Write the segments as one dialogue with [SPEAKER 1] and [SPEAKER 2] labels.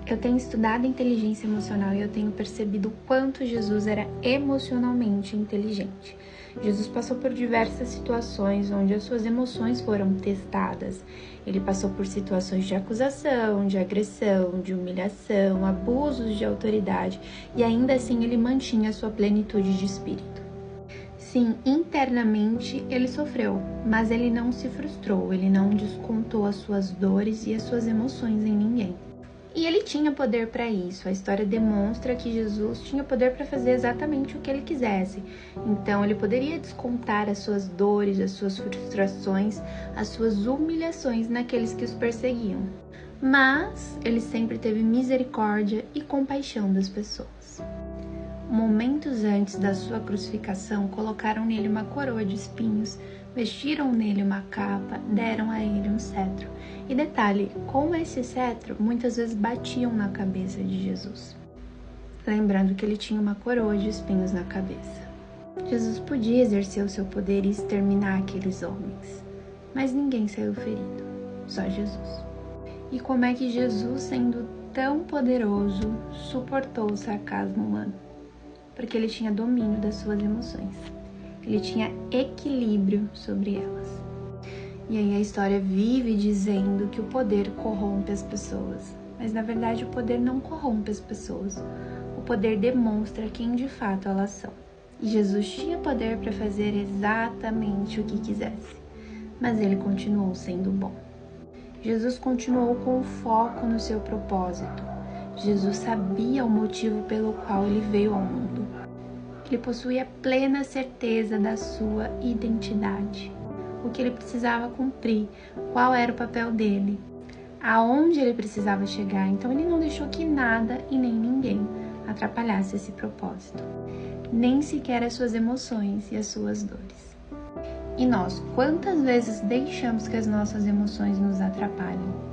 [SPEAKER 1] Eu tenho estudado inteligência emocional e eu tenho percebido o quanto Jesus era emocionalmente inteligente. Jesus passou por diversas situações onde as suas emoções foram testadas. Ele passou por situações de acusação, de agressão, de humilhação, abusos de autoridade e ainda assim ele mantinha sua plenitude de espírito. Sim, internamente ele sofreu, mas ele não se frustrou, ele não descontou as suas dores e as suas emoções em ninguém. E ele tinha poder para isso. A história demonstra que Jesus tinha poder para fazer exatamente o que ele quisesse. Então ele poderia descontar as suas dores, as suas frustrações, as suas humilhações naqueles que os perseguiam. Mas ele sempre teve misericórdia e compaixão das pessoas. Momentos antes da sua crucificação, colocaram nele uma coroa de espinhos, vestiram nele uma capa, deram a ele um cetro. E detalhe, com esse cetro, muitas vezes batiam na cabeça de Jesus. Lembrando que ele tinha uma coroa de espinhos na cabeça. Jesus podia exercer o seu poder e exterminar aqueles homens, mas ninguém saiu ferido, só Jesus. E como é que Jesus, sendo tão poderoso, suportou o sarcasmo humano? Porque ele tinha domínio das suas emoções. Ele tinha equilíbrio sobre elas. E aí a história vive dizendo que o poder corrompe as pessoas. Mas na verdade o poder não corrompe as pessoas. O poder demonstra quem de fato elas são. E Jesus tinha poder para fazer exatamente o que quisesse. Mas ele continuou sendo bom. Jesus continuou com o foco no seu propósito. Jesus sabia o motivo pelo qual ele veio ao mundo. Ele possuía plena certeza da sua identidade, o que ele precisava cumprir, qual era o papel dele, aonde ele precisava chegar. Então ele não deixou que nada e nem ninguém atrapalhasse esse propósito, nem sequer as suas emoções e as suas dores. E nós, quantas vezes deixamos que as nossas emoções nos atrapalhem?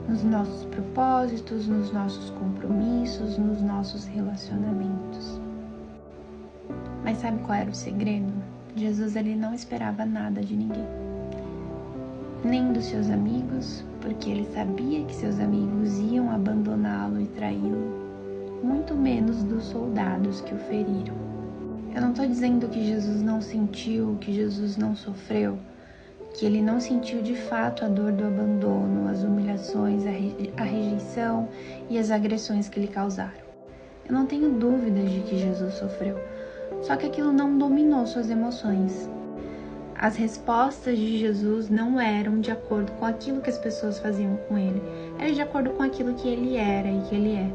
[SPEAKER 1] Nos nossos propósitos, nos nossos compromissos, nos nossos relacionamentos. Mas sabe qual era o segredo? Jesus ele não esperava nada de ninguém. Nem dos seus amigos, porque ele sabia que seus amigos iam abandoná-lo e traí-lo. Muito menos dos soldados que o feriram. Eu não estou dizendo que Jesus não sentiu, que Jesus não sofreu, que ele não sentiu de fato a dor do abandono, as humilhações, a rejeição e as agressões que lhe causaram. Eu não tenho dúvidas de que Jesus sofreu, só que aquilo não dominou suas emoções. As respostas de Jesus não eram de acordo com aquilo que as pessoas faziam com ele, era de acordo com aquilo que ele era e que ele é.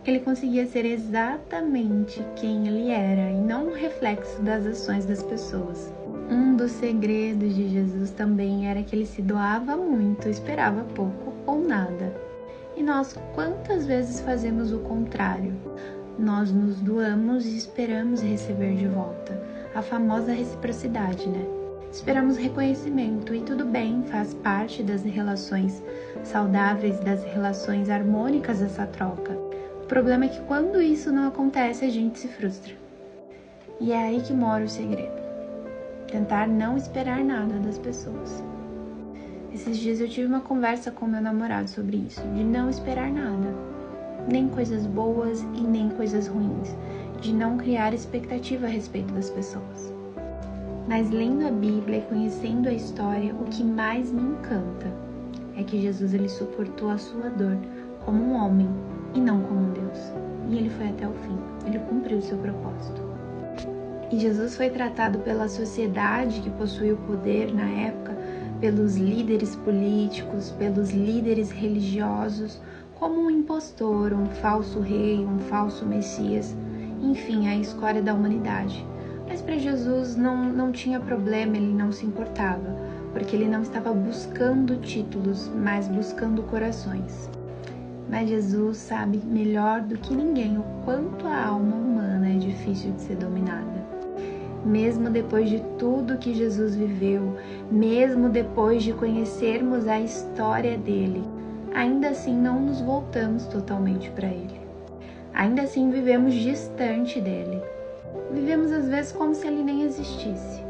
[SPEAKER 1] Ele conseguia ser exatamente quem ele era e não um reflexo das ações das pessoas. Um dos segredos de Jesus também era que ele se doava muito, esperava pouco ou nada. E nós, quantas vezes fazemos o contrário? Nós nos doamos e esperamos receber de volta. A famosa reciprocidade, né? Esperamos reconhecimento e tudo bem, faz parte das relações saudáveis, das relações harmônicas essa troca. O problema é que quando isso não acontece, a gente se frustra. E é aí que mora o segredo. Tentar não esperar nada das pessoas. Esses dias eu tive uma conversa com meu namorado sobre isso, de não esperar nada. Nem coisas boas e nem coisas ruins. De não criar expectativa a respeito das pessoas. Mas lendo a Bíblia e conhecendo a história, o que mais me encanta é que Jesus ele suportou a sua dor como um homem e não como um Deus. E ele foi até o fim, ele cumpriu o seu propósito. E Jesus foi tratado pela sociedade que possuía o poder na época, pelos líderes políticos, pelos líderes religiosos, como um impostor, um falso rei, um falso Messias, enfim, a escória da humanidade. Mas para Jesus não tinha problema, ele não se importava, porque ele não estava buscando títulos, mas buscando corações. Mas Jesus sabe melhor do que ninguém o quanto a alma humana é difícil de ser dominada. Mesmo depois de tudo que Jesus viveu, mesmo depois de conhecermos a história dele, ainda assim não nos voltamos totalmente para ele. Ainda assim vivemos distante dele. Vivemos às vezes como se ele nem existisse.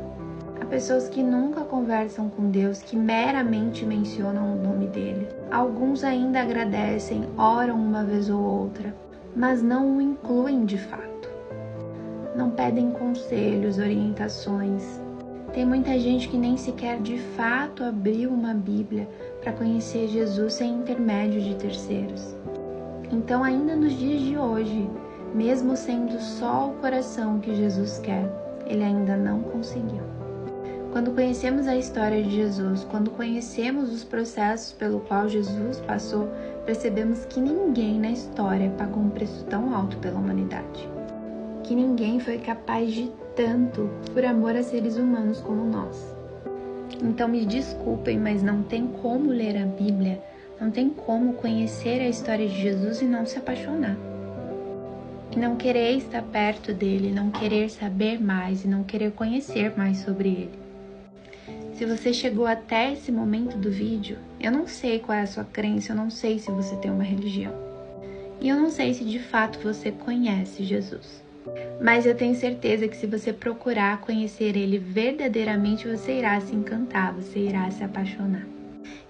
[SPEAKER 1] pessoas que nunca conversam com Deus, que meramente mencionam o nome dele. Alguns ainda agradecem, oram uma vez ou outra, mas não o incluem de fato. Não pedem conselhos, orientações. Tem muita gente que nem sequer de fato abriu uma Bíblia para conhecer Jesus sem intermédio de terceiros. Então, ainda nos dias de hoje, mesmo sendo só o coração que Jesus quer, ele ainda não conseguiu. Quando conhecemos a história de Jesus, quando conhecemos os processos pelo qual Jesus passou, percebemos que ninguém na história pagou um preço tão alto pela humanidade. Que ninguém foi capaz de tanto por amor a seres humanos como nós. Então me desculpem, mas não tem como ler a Bíblia, não tem como conhecer a história de Jesus e não se apaixonar. E não querer estar perto dele, não querer saber mais e não querer conhecer mais sobre ele. Se você chegou até esse momento do vídeo, eu não sei qual é a sua crença, eu não sei se você tem uma religião. E eu não sei se de fato você conhece Jesus. Mas eu tenho certeza que se você procurar conhecer ele verdadeiramente, você irá se encantar, você irá se apaixonar.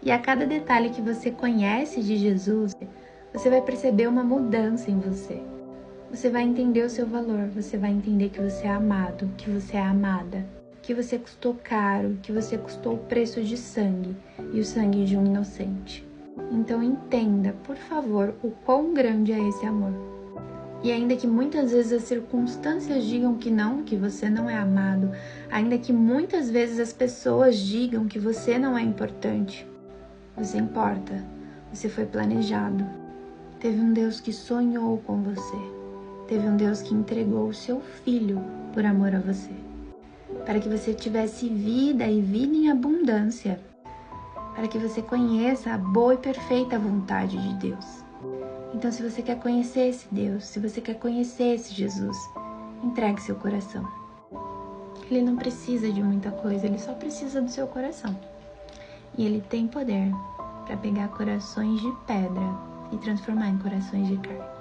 [SPEAKER 1] E a cada detalhe que você conhece de Jesus, você vai perceber uma mudança em você. Você vai entender o seu valor, você vai entender que você é amado, que você é amada, que você custou caro, que você custou o preço de sangue e o sangue de um inocente. Então entenda, por favor, o quão grande é esse amor. E ainda que muitas vezes as circunstâncias digam que não, que você não é amado, ainda que muitas vezes as pessoas digam que você não é importante, você importa, você foi planejado. Teve um Deus que sonhou com você, teve um Deus que entregou o seu filho por amor a você, para que você tivesse vida e vida em abundância, para que você conheça a boa e perfeita vontade de Deus. Então, se você quer conhecer esse Deus, se você quer conhecer esse Jesus, entregue seu coração. Ele não precisa de muita coisa, ele só precisa do seu coração. E ele tem poder para pegar corações de pedra e transformar em corações de carne.